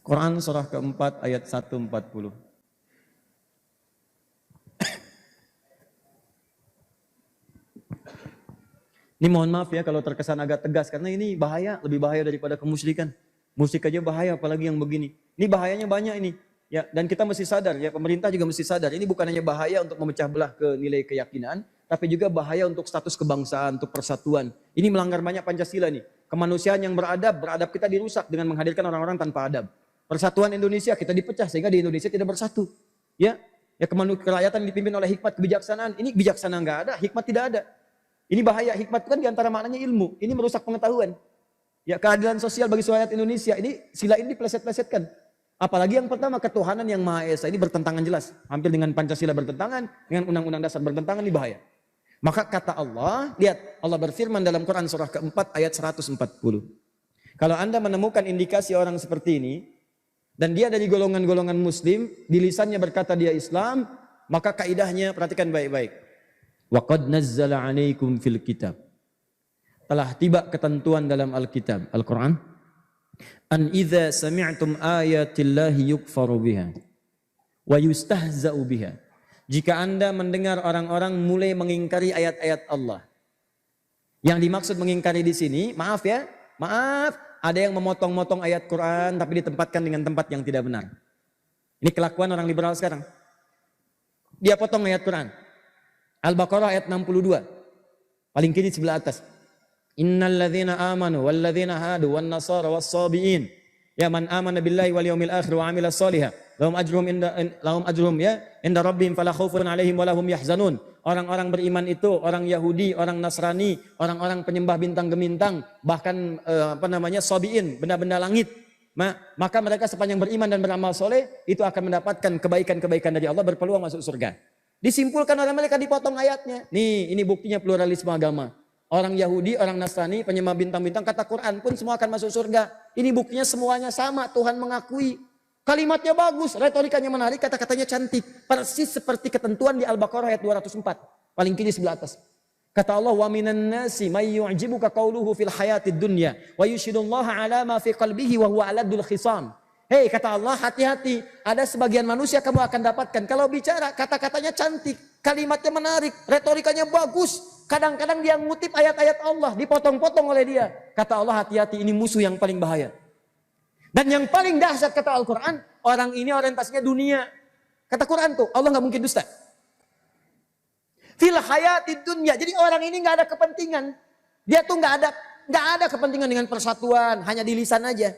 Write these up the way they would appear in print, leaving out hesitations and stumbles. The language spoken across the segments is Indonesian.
Quran surah keempat ayat 140. Ini mohon maaf ya kalau terkesan agak tegas, karena ini bahaya, lebih bahaya daripada kemusyrikan. Musik aja bahaya, apalagi yang begini. Ini bahayanya banyak ini. Ya, dan kita mesti sadar, ya pemerintah juga mesti sadar. Ini bukan hanya bahaya untuk memecah belah ke nilai keyakinan, tapi juga bahaya untuk status kebangsaan, untuk persatuan. Ini melanggar banyak Pancasila nih. Kemanusiaan yang beradab kita dirusak dengan menghadirkan orang-orang tanpa adab. Persatuan Indonesia kita dipecah sehingga di Indonesia tidak bersatu. Ya, kerakyatan dipimpin oleh hikmat kebijaksanaan. Ini bijaksana nggak ada, hikmat tidak ada. Ini bahaya, hikmat itu kan diantara maknanya ilmu. Ini merusak pengetahuan. Ya, keadilan sosial bagi seluruh rakyat Indonesia. Ini sila ini dipleset-plesetkan. Apalagi yang pertama, ketuhanan yang Maha Esa. Ini bertentangan jelas. Hampir dengan Pancasila bertentangan, dengan Undang-Undang Dasar bertentangan, ini bahaya. Maka kata Allah, lihat Allah berfirman dalam Quran surah keempat ayat 140. Kalau Anda menemukan indikasi orang seperti ini, dan dia dari golongan-golongan muslim, di lisannya berkata dia Islam, maka kaidahnya perhatikan baik-baik. Wa qad nazzala 'alaikum fil kitab. Telah tiba ketentuan dalam Alkitab, Al-Quran. An idza sami'tum ayatillahi yukfaru biha wa yustahza'u biha. Jika Anda mendengar orang-orang mulai mengingkari ayat-ayat Allah. Yang dimaksud mengingkari di sini, maaf ya, maaf, ada yang memotong-motong ayat Quran tapi ditempatkan dengan tempat yang tidak benar. Ini kelakuan orang liberal sekarang. Dia potong ayat Quran. Al-Baqarah ayat 62. Paling kiri sebelah atas. Innal ladzina amanu wal ladzina hadu wan nasara was sabiin ya man amana billahi wal yawmil akhir wa amila shalihan lahum ajrum ya inda rabbihim fala khaufun alaihim wa lahum yahzanun. Orang-orang beriman itu orang Yahudi, orang Nasrani, orang-orang penyembah bintang-gemintang, bahkan sabiin, benda-benda langit. Maka mereka sepanjang beriman dan beramal soleh itu akan mendapatkan kebaikan-kebaikan dari Allah, berpeluang masuk surga. Disimpulkan oleh mereka, dipotong ayatnya. Nih, ini buktinya pluralisme agama. Orang Yahudi, orang Nasrani, penyembah bintang-bintang, kata Quran pun semua akan masuk surga. Ini buktinya semuanya sama, Tuhan mengakui. Kalimatnya bagus, retorikanya menarik, kata-katanya cantik. Persis seperti ketentuan di Al-Baqarah ayat 204. Paling kiri sebelah atas. Kata Allah, wa minan nasi may yu'jibuka qawluhu fil hayatid dunya wa yushidullaha ala ma fi qalbihi wa huwa aladul khisam. Hei, kata Allah, hati-hati. Ada sebagian manusia kamu akan dapatkan. Kalau bicara, kata-katanya cantik. Kalimatnya menarik. Retorikanya bagus. Kadang-kadang dia ngutip ayat-ayat Allah. Dipotong-potong oleh dia. Kata Allah, hati-hati. Ini musuh yang paling bahaya. Dan yang paling dahsyat kata Al-Quran. Orang ini orientasinya dunia. Kata Quran tuh, Allah gak mungkin dusta. Fil hayatid dunya. Jadi orang ini gak ada kepentingan. Dia tuh gak ada kepentingan dengan persatuan. Hanya di lisan aja.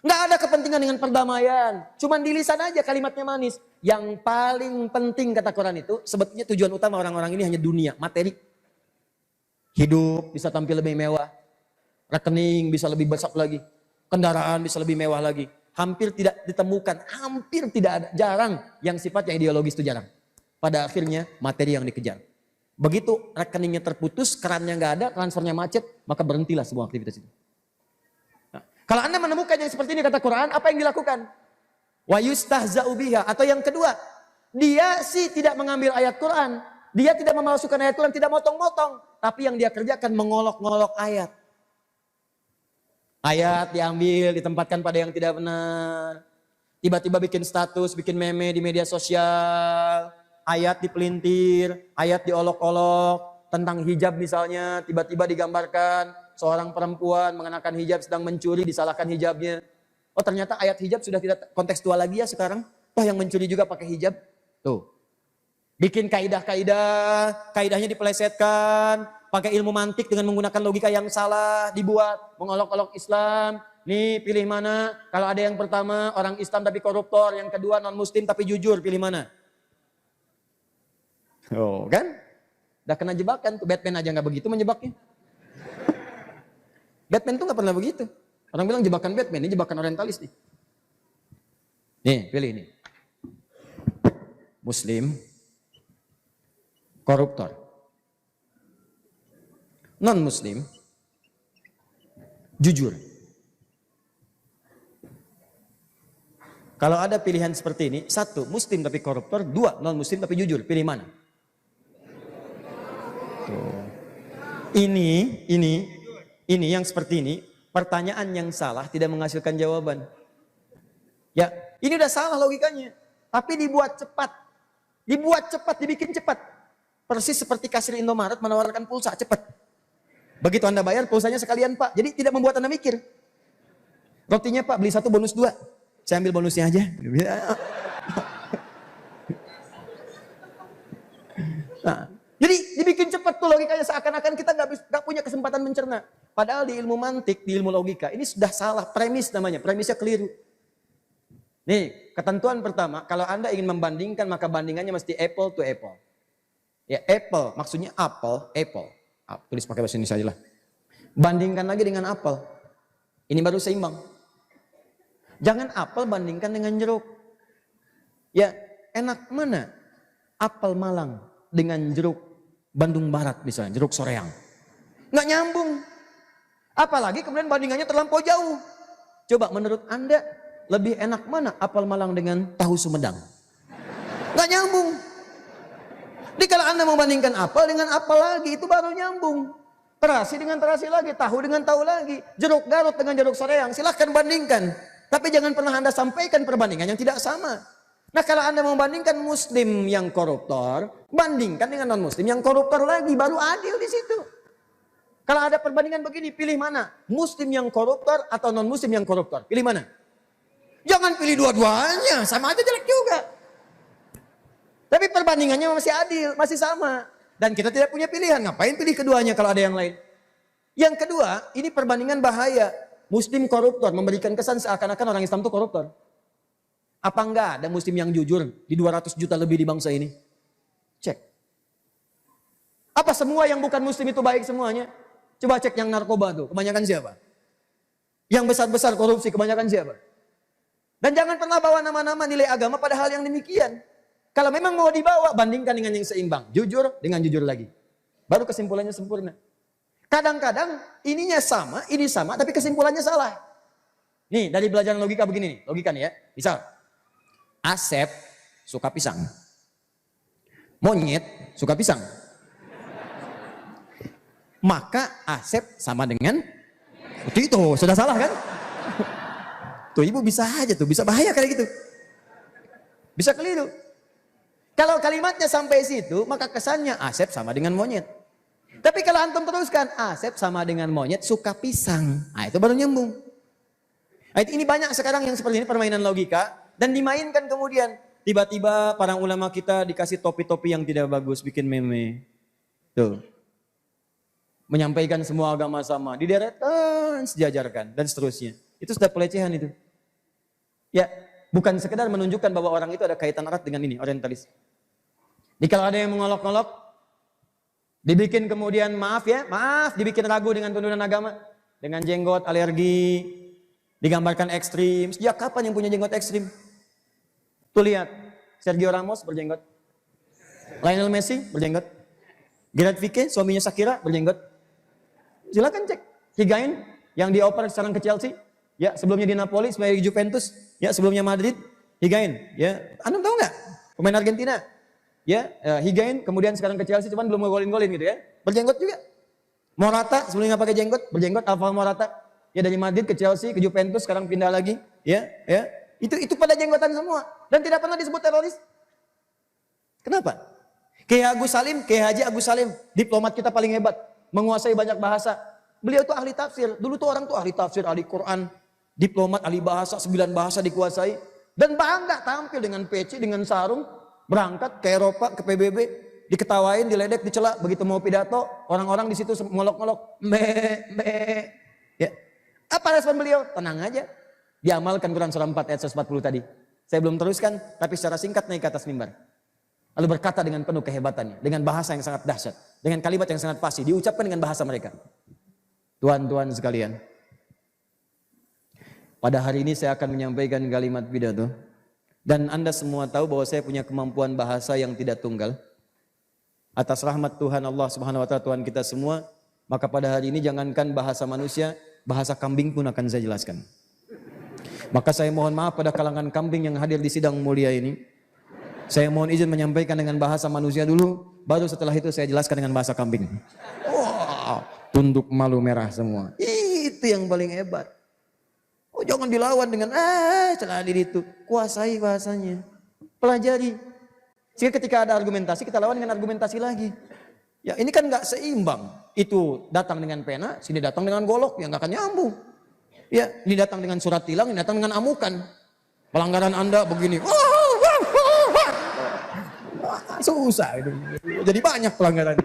Nggak ada kepentingan dengan perdamaian. Cuman di lisan aja kalimatnya manis. Yang paling penting kata Quran itu, sebetulnya tujuan utama orang-orang ini hanya dunia, materi. Hidup bisa tampil lebih mewah. Rekening bisa lebih besar lagi. Kendaraan bisa lebih mewah lagi. Hampir tidak ditemukan, hampir tidak ada, jarang yang sifatnya ideologis itu jarang. Pada akhirnya materi yang dikejar. Begitu rekeningnya terputus, kerannya nggak ada, transfernya macet, maka berhentilah semua aktivitas itu. Kalau Anda menemukan yang seperti ini kata Quran, apa yang dilakukan? Wa yustahza'u biha. Atau yang kedua, dia sih tidak mengambil ayat Quran. Dia tidak memalsukan ayat Quran, tidak motong-motong. Tapi yang dia kerjakan mengolok-ngolok ayat. Ayat diambil, ditempatkan pada yang tidak benar. Tiba-tiba bikin status, bikin meme di media sosial. Ayat dipelintir, ayat diolok-olok. Tentang hijab misalnya, tiba-tiba digambarkan. Seorang perempuan mengenakan hijab sedang mencuri, disalahkan hijabnya. Oh ternyata ayat hijab sudah tidak kontekstual lagi ya sekarang. Oh yang mencuri juga pakai hijab. Tuh. Bikin kaidahnya dipelesetkan. Pakai ilmu mantik dengan menggunakan logika yang salah. Dibuat, mengolok-olok Islam. Nih pilih mana? Kalau ada yang pertama orang Islam tapi koruptor. Yang kedua non muslim tapi jujur, pilih mana? Oh kan? Udah kena jebakan tuh. Batman aja gak begitu menjebaknya. Batman tuh gak pernah begitu. Orang bilang jebakan Batman, ini jebakan orientalis nih. Nih, pilih ini. Muslim, koruptor. Non-muslim, jujur. Kalau ada pilihan seperti ini, satu, muslim tapi koruptor, dua, non-muslim tapi jujur, pilih mana? Tuh. Ini yang seperti ini, pertanyaan yang salah tidak menghasilkan jawaban. Ya, ini udah salah logikanya. Tapi dibuat cepat. Dibuat cepat, dibikin cepat. Persis seperti kasir Indomaret menawarkan pulsa cepat. Begitu Anda bayar, pulsanya sekalian Pak. Jadi tidak membuat Anda mikir. Rotinya Pak, beli 1 bonus 2. Saya ambil bonusnya aja. Nah, jadi dibikin cepat tuh logikanya, seakan-akan kita nggak punya kesempatan mencerna. Padahal di ilmu mantik, di ilmu logika, ini sudah salah. Premis namanya, premisnya keliru. Nih, ketentuan pertama, kalau Anda ingin membandingkan, maka bandingannya mesti apple to apple. Ya, apple, maksudnya apple. Tulis pakai bahasa Indonesia aja lah. Bandingkan lagi dengan apel. Ini baru seimbang. Jangan apel bandingkan dengan jeruk. Ya, enak mana? Apel Malang dengan jeruk Bandung Barat misalnya, jeruk Soreang. Nggak nyambung. Apalagi kemudian bandingannya terlampau jauh. Coba menurut Anda, lebih enak mana apel Malang dengan tahu Sumedang? Nggak nyambung. Jadi kalau Anda membandingkan apel dengan apel lagi, itu baru nyambung. Terasi dengan terasi lagi, tahu dengan tahu lagi. Jeruk Garut dengan jeruk Soreang, silahkan bandingkan. Tapi jangan pernah Anda sampaikan perbandingan yang tidak sama. Nah kalau Anda membandingkan muslim yang koruptor, bandingkan dengan non-muslim yang koruptor lagi, baru adil di situ. Kalau ada perbandingan begini, pilih mana? Muslim yang koruptor atau non-muslim yang koruptor? Pilih mana? Jangan pilih dua-duanya, sama aja jelek juga. Tapi perbandingannya masih adil, masih sama. Dan kita tidak punya pilihan, ngapain pilih keduanya kalau ada yang lain? Yang kedua, ini perbandingan bahaya. Muslim koruptor, memberikan kesan seakan-akan orang Islam itu koruptor. Apa enggak ada muslim yang jujur di 200 juta lebih di bangsa ini? Cek. Apa semua yang bukan muslim itu baik semuanya? Coba cek yang narkoba tuh, kebanyakan siapa? Yang besar-besar korupsi, kebanyakan siapa? Dan jangan pernah bawa nama-nama nilai agama pada hal yang demikian. Kalau memang mau dibawa, bandingkan dengan yang seimbang. Jujur dengan jujur lagi. Baru kesimpulannya sempurna. Kadang-kadang ininya sama, ini sama, tapi kesimpulannya salah. Nih, dari belajar logika begini nih. Logika nih ya. Misal, Asep suka pisang. Monyet suka pisang. Maka Asep sama dengan itu sudah salah kan? Tuh ibu bisa aja tuh, bisa bahaya kayak gitu. Bisa keliru. Kalau kalimatnya sampai situ, maka kesannya Asep sama dengan monyet. Tapi kalau antum teruskan, Asep sama dengan monyet suka pisang. Nah itu baru nyambung. Nah, ini banyak sekarang yang seperti ini permainan logika. Dan dimainkan kemudian. Tiba-tiba para ulama kita dikasih topi-topi yang tidak bagus, bikin meme. Tuh. Menyampaikan semua agama sama. Dideretan, sejajarkan, dan seterusnya. Itu sudah pelecehan itu. Ya, bukan sekedar menunjukkan bahwa orang itu ada kaitan erat dengan ini, orientalis. Jadi kalau ada yang mengolok-olok, dibikin kemudian maaf, dibikin ragu dengan tuntunan agama. Dengan jenggot, alergi, digambarkan ekstrim. Sejak kapan yang punya jenggot ekstrim? Tuh lihat, Sergio Ramos berjenggot. Lionel Messi berjenggot. Gerard Pique, suaminya Shakira berjenggot. Silakan cek. Higuain yang dioper sekarang ke Chelsea. Ya, sebelumnya di Napoli, sebelumnya di Juventus. Ya, sebelumnya Madrid. Higuain. Ya, Anda tahu nggak? Pemain Argentina. Ya, Higuain kemudian sekarang ke Chelsea cuman belum ngegolin-golin gitu ya. Berjenggot juga. Morata sebelumnya pakai jenggot, berjenggot Alvaro Morata. Ya dari Madrid ke Chelsea, ke Juventus sekarang pindah lagi. Ya. Itu pada jenggotan semua dan tidak pernah disebut teroris. Kenapa? Kiai Agus Salim, Kiai Haji Agus Salim, diplomat kita paling hebat, menguasai banyak bahasa. Beliau itu ahli tafsir. Dulu tuh orang tuh ahli tafsir, ahli Quran, diplomat, ahli bahasa, 9 bahasa dikuasai dan bangga tampil dengan peci, dengan sarung. Berangkat ke Eropa, ke PBB, diketawain, diledek, dicela. Begitu mau pidato, orang-orang di situ ngolok-ngolok, ya. Apa respon beliau? Tenang aja. Diamalkan Quran surah 4 ayat 140 tadi. Saya belum teruskan, tapi secara singkat naik ke atas mimbar. Lalu berkata dengan penuh kehebatannya, dengan bahasa yang sangat dahsyat, dengan kalimat yang sangat fasih, diucapkan dengan bahasa mereka. Tuan-tuan sekalian, pada hari ini saya akan menyampaikan kalimat pidato. Dan Anda semua tahu bahwa saya punya kemampuan bahasa yang tidak tunggal. Atas rahmat Tuhan Allah Subhanahu wa taala Tuhan kita semua, maka pada hari ini jangankan bahasa manusia, bahasa kambing pun akan saya jelaskan. Maka saya mohon maaf pada kalangan kambing yang hadir di sidang mulia ini. Saya mohon izin menyampaikan dengan bahasa manusia dulu, baru setelah itu saya jelaskan dengan bahasa kambing. Wah, tunduk malu merah semua. Itu yang paling hebat. Oh, jangan dilawan dengan celah diri itu. Kuasai bahasanya. Pelajari. Sehingga ketika ada argumentasi, kita lawan dengan argumentasi lagi. Ya ini kan nggak seimbang. Itu datang dengan pena, sini datang dengan golok, ya nggak akan nyambung. Ya, ini datang dengan surat tilang, ini datang dengan amukan. Pelanggaran Anda begini. Susah itu. Jadi banyak pelanggaran.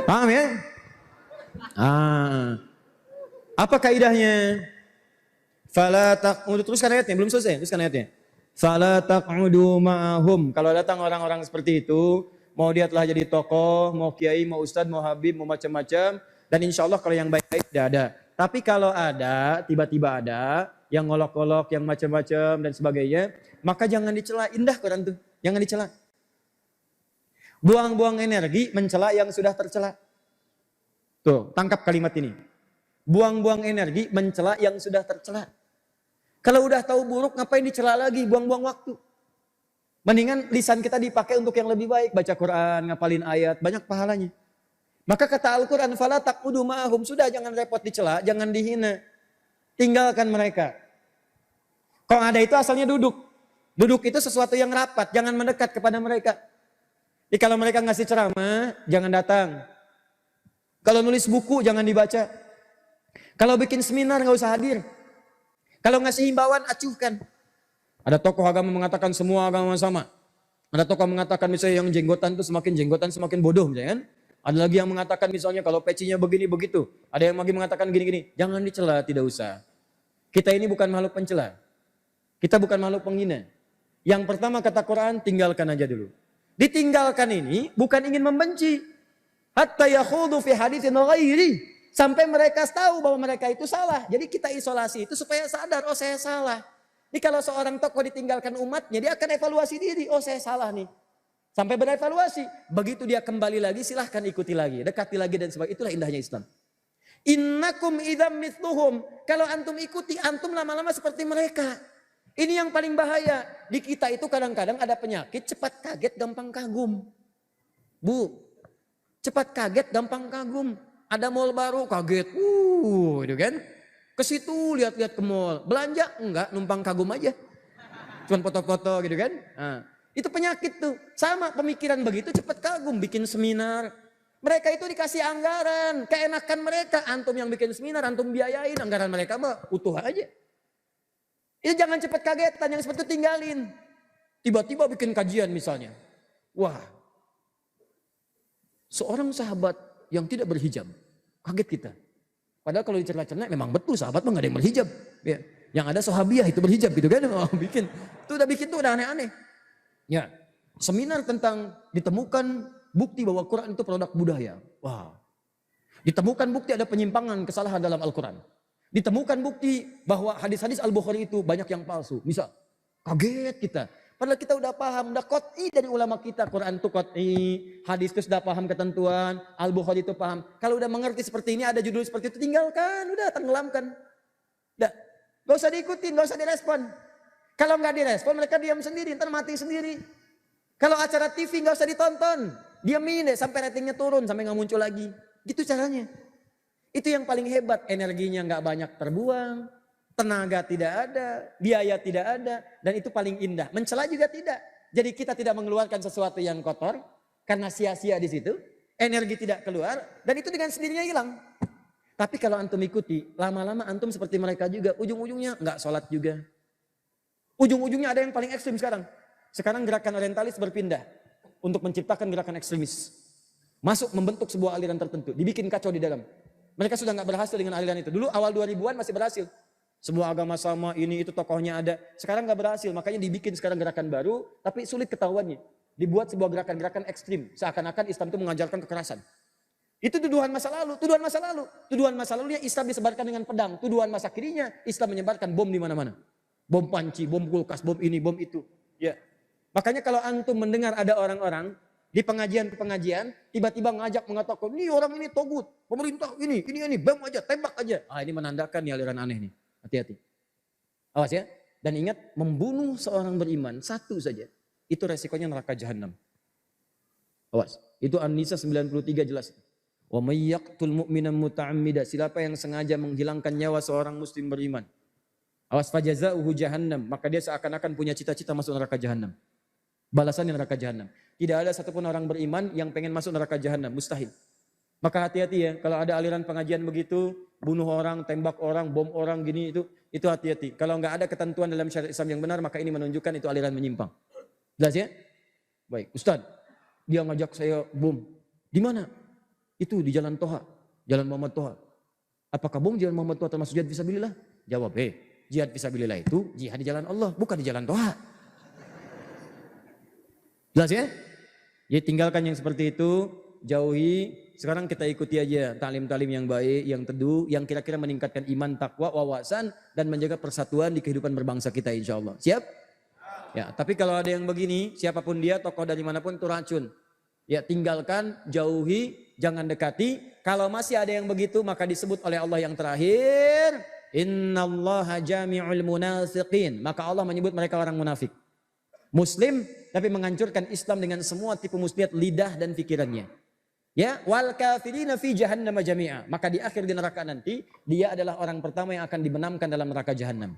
Paham ya? Apa kaidahnya? Fala taq'udu, teruskan ayatnya, belum selesai, teruskan ayatnya. Fala taq'udu ma'ahum. Kalau datang orang-orang seperti itu, mau dia telah jadi tokoh, mau kiai, mau ustadz, mau habib, mau macam-macam, dan insya Allah kalau yang baik-baik tidak ada. Tapi kalau ada, tiba-tiba ada, yang ngolok-ngolok, yang macam-macam dan sebagainya, maka jangan dicela. Indah Quran tuh, jangan dicela. Buang-buang energi mencela yang sudah tercela. Tuh, tangkap kalimat ini. Buang-buang energi mencela yang sudah tercela. Kalau udah tahu buruk, ngapain dicela lagi? Buang-buang waktu. Mendingan lisan kita dipakai untuk yang lebih baik. Baca Quran, ngapalin ayat, banyak pahalanya. Maka kata Al-Quran, fala taq'udu ma'ahum. Sudah, jangan repot dicela, jangan dihina. Tinggalkan mereka. Kalau ada itu asalnya duduk. Duduk itu sesuatu yang rapat, jangan mendekat kepada mereka. Jadi kalau mereka ngasih ceramah, jangan datang. Kalau nulis buku, jangan dibaca. Kalau bikin seminar, nggak usah hadir. Kalau ngasih himbauan, acuhkan. Ada tokoh agama mengatakan semua agama sama. Ada tokoh mengatakan misalnya yang jenggotan itu jenggotan semakin bodoh misalnya kan. Ada lagi yang mengatakan misalnya kalau pecinya begini begitu. Ada yang lagi mengatakan gini-gini. Jangan dicela, tidak usah. Kita ini bukan makhluk pencela. Kita bukan makhluk penghina. Yang pertama kata Quran, tinggalkan aja dulu. Ditinggalkan ini bukan ingin membenci. Hatta yakhudu fi haditsin ghairi. Sampai mereka tahu bahwa mereka itu salah. Jadi kita isolasi itu supaya sadar, oh saya salah. Ini kalau seorang tokoh ditinggalkan umatnya, dia akan evaluasi diri. Oh saya salah nih. Sampai berevaluasi. Begitu dia kembali lagi, silahkan ikuti lagi. Dekati lagi dan sebagainya. Itulah indahnya Islam. Innakum idam mithluhum. Kalau antum ikuti, antum lama-lama seperti mereka. Ini yang paling bahaya. Di kita itu kadang-kadang ada penyakit cepat kaget, gampang kagum. Bu, cepat kaget, gampang kagum. Ada mall baru, kaget. Itu kan. Ke situ lihat-lihat ke mall. Belanja? Enggak, numpang kagum aja. Cuman foto-foto gitu kan. Nah, itu penyakit tuh. Sama pemikiran begitu cepat kagum. Bikin seminar. Mereka itu dikasih anggaran. Keenakan mereka. Antum yang bikin seminar, antum biayain. Anggaran mereka mah utuh aja. Itu jangan cepat kagetan, yang seperti itu tinggalin. Tiba-tiba bikin kajian misalnya. Wah, seorang sahabat yang tidak berhijab. Kaget kita. Padahal kalau dicerna-cerna memang betul sahabat mah gak ada yang berhijab. Ya. Yang ada sahabiah itu berhijab gitu kan. Oh, bikin. Itu udah aneh-aneh. Ya, seminar tentang ditemukan bukti bahwa Quran itu produk budaya. Wah. Ditemukan bukti ada penyimpangan kesalahan dalam Al-Quran. Ditemukan bukti bahwa hadis-hadis Al-Bukhari itu banyak yang palsu. Misal, kaget kita. Padahal kita udah paham, udah qot'i dari ulama kita. Quran itu qot'i, hadis itu sudah paham ketentuan, Al-Bukhari itu paham. Kalau udah mengerti seperti ini, ada judul seperti itu, tinggalkan, udah tenggelamkan. Udah, gak usah diikutin, gak usah direspon. Kalau nggak direspon, mereka diam sendiri, ntar mati sendiri. Kalau acara TV gak usah ditonton, diamin deh sampai ratingnya turun, sampai nggak muncul lagi. Gitu caranya. Itu yang paling hebat, energinya nggak banyak terbuang, tenaga tidak ada, biaya tidak ada, dan itu paling indah. Mencela juga tidak. Jadi kita tidak mengeluarkan sesuatu yang kotor, karena sia-sia di situ, energi tidak keluar, dan itu dengan sendirinya hilang. Tapi kalau antum ikuti, lama-lama antum seperti mereka juga, ujung-ujungnya nggak sholat juga. Ujung-ujungnya ada yang paling ekstrim sekarang. Sekarang gerakan orientalis berpindah untuk menciptakan gerakan ekstremis. Masuk membentuk sebuah aliran tertentu, dibikin kacau di dalam. Mereka sudah nggak berhasil dengan aliran itu. Dulu awal 2000-an masih berhasil. Sebuah agama sama, ini itu tokohnya ada. Sekarang nggak berhasil, makanya dibikin sekarang gerakan baru, tapi sulit ketahuannya. Dibuat sebuah gerakan-gerakan ekstrim. Seakan-akan Islam itu mengajarkan kekerasan. Itu tuduhan masa lalu, tuduhan masa lalu. Tuduhan masa lalunya Islam disebarkan dengan pedang. Tuduhan masa kirinya Islam menyebarkan bom di mana-mana. Bom panci, bom kulkas, bom ini, bom itu. Ya. Makanya kalau antum mendengar ada orang-orang di pengajian, tiba-tiba ngajak mengatakan, ini orang ini togut, pemerintah ini, bom aja, tembak aja. Ini menandakan nih aliran aneh nih, hati-hati. Awas ya, dan ingat membunuh seorang beriman, satu saja, itu resikonya neraka jahanam. Awas, itu An-Nisa 93 jelas. Wa may yaqtul mu'minan muta'ammida, siapa yang sengaja menghilangkan nyawa seorang muslim beriman. Awas fajazauhu jahannam, maka dia seakan-akan punya cita-cita masuk neraka jahanam. Balasannya neraka jahanam. Tidak ada satupun orang beriman yang pengen masuk neraka jahanam, mustahil. Maka hati-hati ya, kalau ada aliran pengajian begitu, bunuh orang, tembak orang, bom orang gini, itu hati-hati. Kalau nggak ada ketentuan dalam syariat Islam yang benar, maka ini menunjukkan itu aliran menyimpang. Jelas ya? Baik, Ustaz, dia ngajak saya bom. Di mana? Itu di Jalan Toha, Jalan Muhammad Toha. Apakah bom Jalan Muhammad Toha termasuk jihad fisabilillah? Jawab, jihad fisabilillah itu jihad di jalan Allah, bukan di Jalan Toha. Jelas ya? Jadi tinggalkan yang seperti itu, jauhi. Sekarang kita ikuti aja taklim-taklim yang baik, yang teduh, yang kira-kira meningkatkan iman, takwa, wawasan, dan menjaga persatuan di kehidupan berbangsa kita insya Allah. Siap? Ya, tapi kalau ada yang begini, siapapun dia, tokoh dari manapun itu racun. Ya, tinggalkan, jauhi, jangan dekati. Kalau masih ada yang begitu, maka disebut oleh Allah yang terakhir, innallaha jami'ul munafiqin. Maka Allah menyebut mereka orang munafik. Muslim, tapi menghancurkan Islam dengan semua tipu muslihat lidah dan pikirannya. Ya, wal kafirina fi jahannam jami'a. Maka di akhir di neraka nanti, dia adalah orang pertama yang akan dibenamkan dalam neraka jahanam.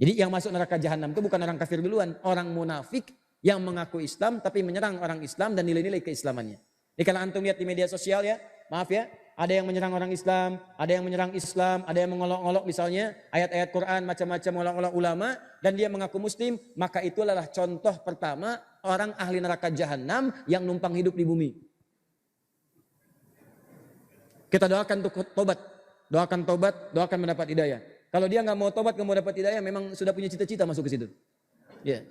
Jadi yang masuk neraka jahanam itu bukan orang kafir duluan, orang munafik yang mengaku Islam tapi menyerang orang Islam dan nilai-nilai keislamannya. Jadi kalau antum lihat di media sosial ya, maaf ya, ada yang menyerang orang Islam, ada yang menyerang Islam, ada yang mengolok-olok misalnya ayat-ayat Quran, macam-macam olok-olok ulama, dan dia mengaku Muslim, maka itu adalah contoh pertama orang ahli neraka jahanam yang numpang hidup di bumi. Kita doakan untuk tobat, doakan mendapat hidayah. Kalau dia nggak mau tobat, nggak mau dapat hidayah, memang sudah punya cita-cita masuk ke situ. Ya.